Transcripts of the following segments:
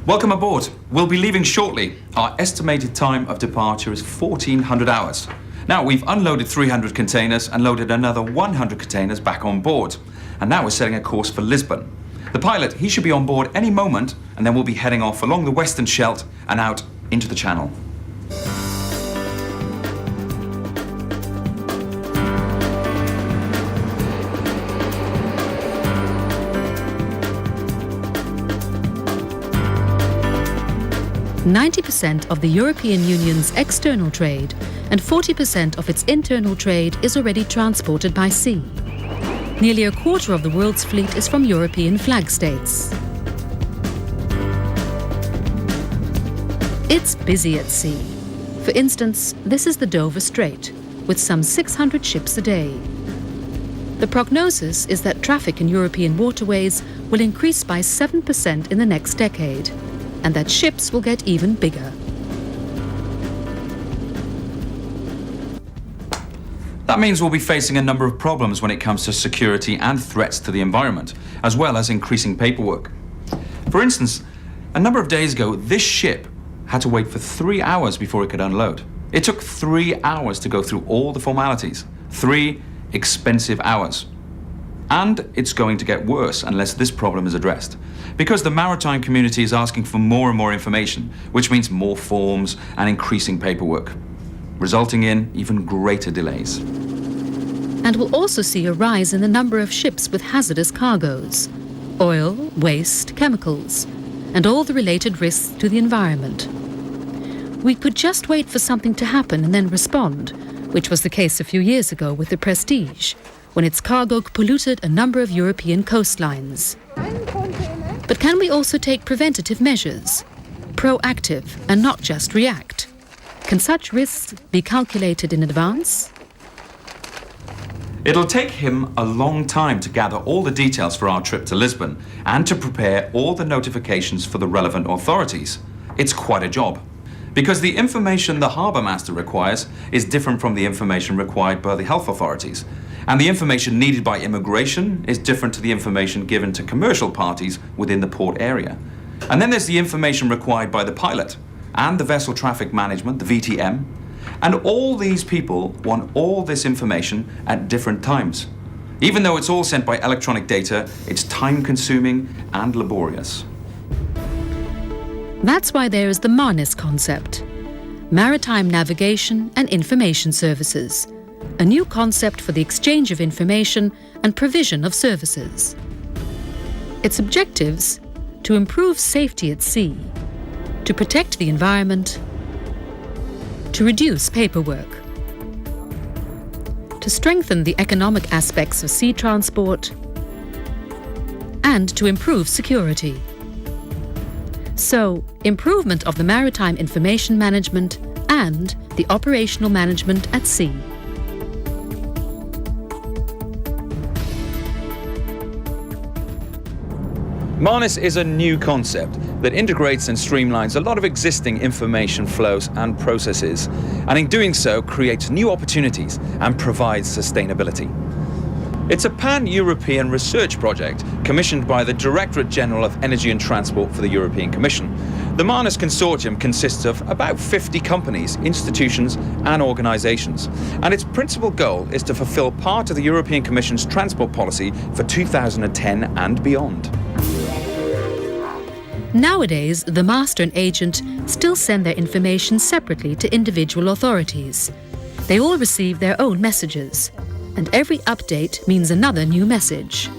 Welcome aboard. We'll be leaving shortly. Our estimated time of departure is 1400 hours. Now, we've unloaded 300 containers and loaded another 100 containers back on board. And now we're setting a course for Lisbon. The pilot, he should be on board any moment, and then we'll be heading off along the Western Scheldt and out into the Channel. "90% of the European Union's external trade and 40% of its internal trade is already transported by sea. Nearly a quarter of the world's fleet is from European flag states. It's busy at sea. For instance, this is the Dover Strait, with some 600 ships a day. The prognosis is that traffic in European waterways will increase by 7% in the next decade, and that ships will get even bigger. That means we'll be facing a number of problems when it comes to security and threats to the environment, as well as increasing paperwork. For instance, a number of days ago, this ship had to wait for 3 hours before it could unload. It took 3 hours to go through all the formalities. 3 expensive hours. And it's going to get worse unless this problem is addressed. Because the maritime community is asking for more and more information, which means more forms and increasing paperwork, resulting in even greater delays. And we'll also see a rise in the number of ships with hazardous cargoes, oil, waste, chemicals, and all the related risks to the environment. We could just wait for something to happen and then respond, which was the case a few years ago with the Prestige, when its cargo polluted a number of European coastlines. But can we also take preventative measures, proactive and not just react? Can such risks be calculated in advance? It'll take him a long time to gather all the details for our trip to Lisbon and to prepare all the notifications for the relevant authorities. It's quite a job, because the information the harbour master requires is different from the information required by the health authorities. And the information needed by immigration is different to the information given to commercial parties within the port area. And then there's the information required by the pilot and the vessel traffic management, the VTM. And all these people want all this information at different times. Even though it's all sent by electronic data, it's time-consuming and laborious. That's why there is the MarNIS concept, Maritime Navigation and Information Services, a new concept for the exchange of information and provision of services. Its objectives: to improve safety at sea, to protect the environment, to reduce paperwork, to strengthen the economic aspects of sea transport, and to improve security. So, improvement of the maritime information management and the operational management at sea. MarNIS is a new concept that integrates and streamlines a lot of existing information flows and processes, and in doing so creates new opportunities and provides sustainability. It's a pan-European research project commissioned by the Directorate General of Energy and Transport for the European Commission. The MarNIS Consortium consists of about 50 companies, institutions and organisations, and its principal goal is to fulfil part of the European Commission's transport policy for 2010 and beyond. Nowadays, the master and agent still send their information separately to individual authorities. They all receive their own messages, and every update means another new message.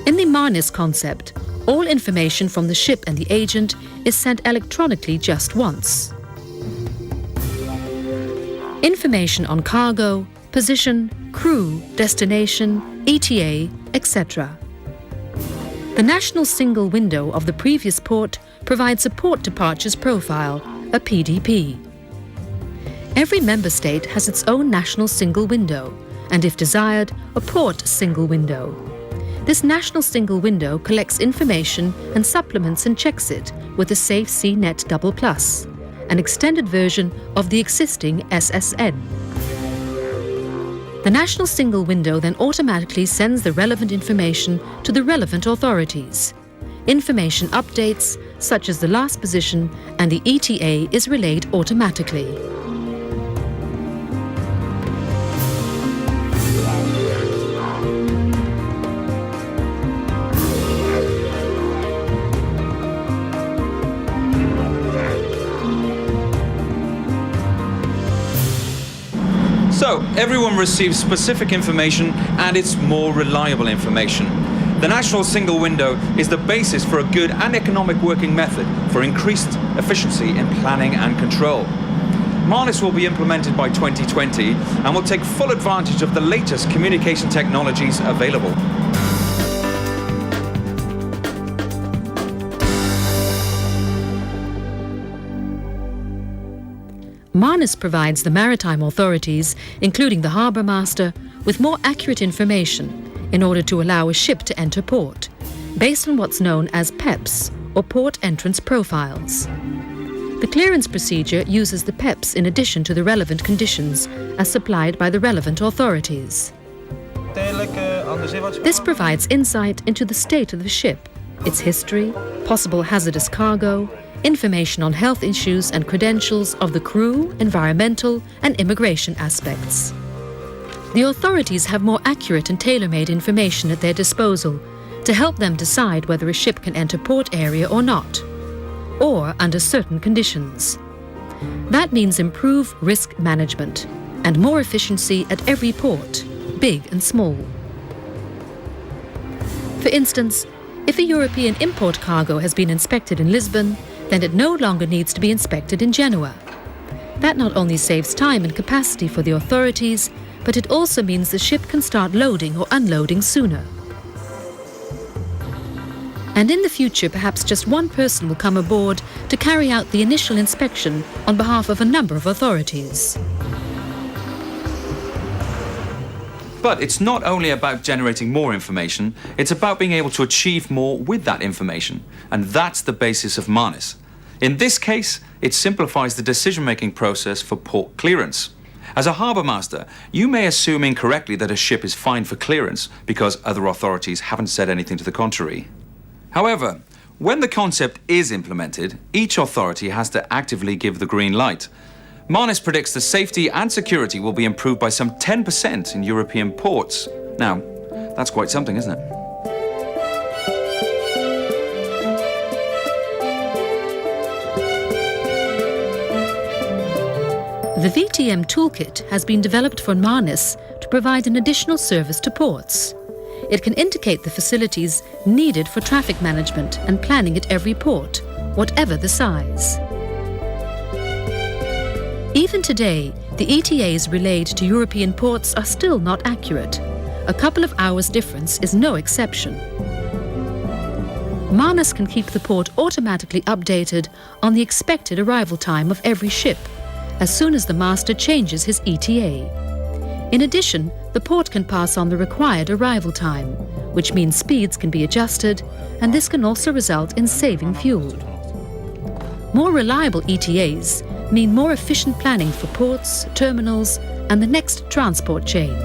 In the MarNIS concept, all information from the ship and the agent is sent electronically just once. Information on cargo, position, crew, destination, ETA, etc. The National Single Window of the previous port provides a Port Departures Profile, a PDP. Every member state has its own national single window, and if desired, a port single window. This national single window collects information and supplements and checks it with a Safe CNet Double Plus, an extended version of the existing SSN. The national single window then automatically sends the relevant information to the relevant authorities. Information updates, such as the last position and the ETA, is relayed automatically. So, everyone receives specific information and it's more reliable information. The national single window is the basis for a good and economic working method for increased efficiency in planning and control. MarNIS will be implemented by 2020 and will take full advantage of the latest communication technologies available. MarNIS provides the maritime authorities, including the harbour master, with more accurate information in order to allow a ship to enter port, based on what's known as PEPs, or Port Entrance Profiles. The clearance procedure uses the PEPs in addition to the relevant conditions as supplied by the relevant authorities. This provides insight into the state of the ship, its history, possible hazardous cargo, information on health issues and credentials of the crew, environmental and immigration aspects. The authorities have more accurate and tailor-made information at their disposal to help them decide whether a ship can enter port area or not, or under certain conditions. That means improved risk management and more efficiency at every port, big and small. For instance, if a European import cargo has been inspected in Lisbon, then it no longer needs to be inspected in Genoa. That not only saves time and capacity for the authorities, but it also means the ship can start loading or unloading sooner. And in the future, perhaps just one person will come aboard to carry out the initial inspection on behalf of a number of authorities. But it's not only about generating more information, it's about being able to achieve more with that information. And that's the basis of MarNIS. In this case, it simplifies the decision-making process for port clearance. As a harbour master, you may assume incorrectly that a ship is fine for clearance because other authorities haven't said anything to the contrary. However, when the concept is implemented, each authority has to actively give the green light. MarNIS predicts the safety and security will be improved by some 10% in European ports. Now, that's quite something, isn't it? The VTM toolkit has been developed for MarNIS to provide an additional service to ports. It can indicate the facilities needed for traffic management and planning at every port, whatever the size. Even today, the ETAs relayed to European ports are still not accurate. A couple of hours difference is no exception. MarNIS can keep the port automatically updated on the expected arrival time of every ship, as soon as the master changes his ETA. In addition, the port can pass on the required arrival time, which means speeds can be adjusted, and this can also result in saving fuel. More reliable ETAs mean more efficient planning for ports, terminals, and the next transport chain.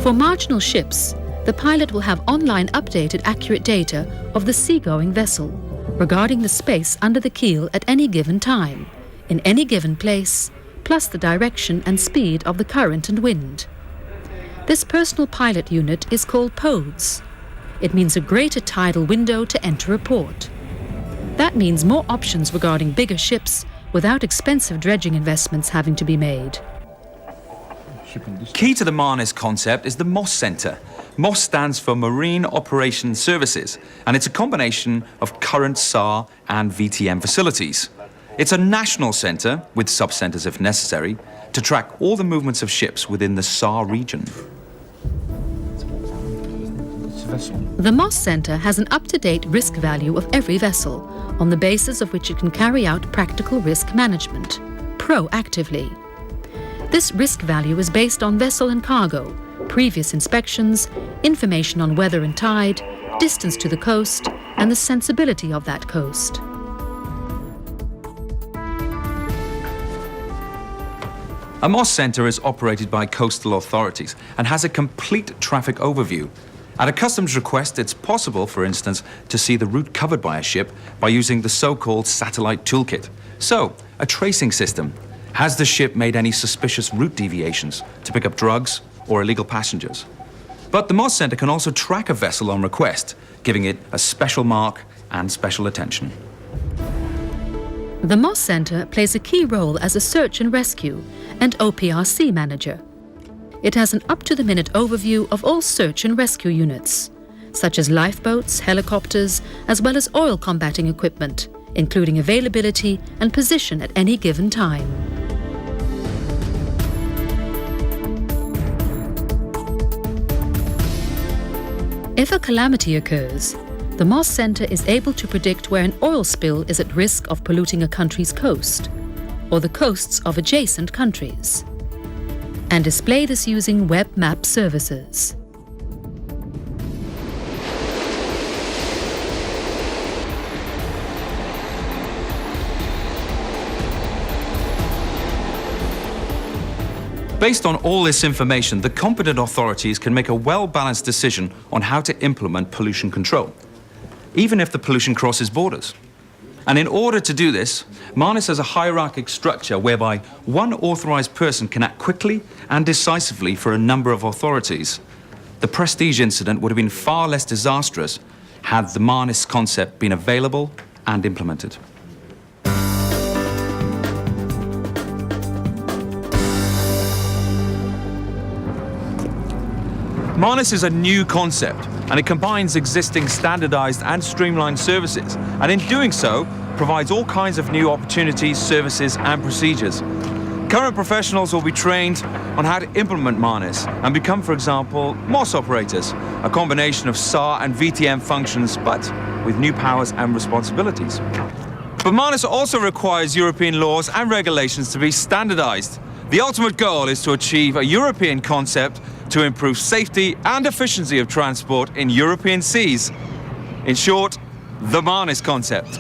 For marginal ships, the pilot will have online updated accurate data of the seagoing vessel regarding the space under the keel at any given time, in any given place, plus the direction and speed of the current and wind. This personal pilot unit is called PODES. It means a greater tidal window to enter a port. That means more options regarding bigger ships without expensive dredging investments having to be made. Key to the MarNIS concept is the MOS Centre. MOS stands for Marine Operations Services, and it's a combination of current SAR and VTM facilities. It's a national centre, with sub-centres if necessary, to track all the movements of ships within the SAR region. The MOS Centre has an up-to-date risk value of every vessel, on the basis of which it can carry out practical risk management, proactively. This risk value is based on vessel and cargo, previous inspections, information on weather and tide, distance to the coast, and the sensibility of that coast. A MOS centre is operated by coastal authorities and has a complete traffic overview. At a customs request, it's possible, for instance, to see the route covered by a ship by using the so-called satellite toolkit. So, a tracing system. Has the ship made any suspicious route deviations to pick up drugs or illegal passengers? But the MOS centre can also track a vessel on request, giving it a special mark and special attention. The MOS Centre plays a key role as a search and rescue and OPRC manager. It has an up-to-the-minute overview of all search and rescue units, such as lifeboats, helicopters, as well as oil combating equipment, including availability and position at any given time. If a calamity occurs, the MOS Centre is able to predict where an oil spill is at risk of polluting a country's coast, or the coasts of adjacent countries, and display this using web map services. Based on all this information, the competent authorities can make a well-balanced decision on how to implement pollution control, even if the pollution crosses borders. And in order to do this, MarNIS has a hierarchic structure whereby one authorised person can act quickly and decisively for a number of authorities. The Prestige incident would have been far less disastrous had the MarNIS concept been available and implemented. MarNIS is a new concept, and it combines existing standardized and streamlined services, and in doing so, provides all kinds of new opportunities, services, and procedures. Current professionals will be trained on how to implement MarNIS and become, for example, MOS operators, a combination of SAR and VTM functions, but with new powers and responsibilities. But MarNIS also requires European laws and regulations to be standardized. The ultimate goal is to achieve a European concept to improve safety and efficiency of transport in European seas. In short, the MarNIS concept.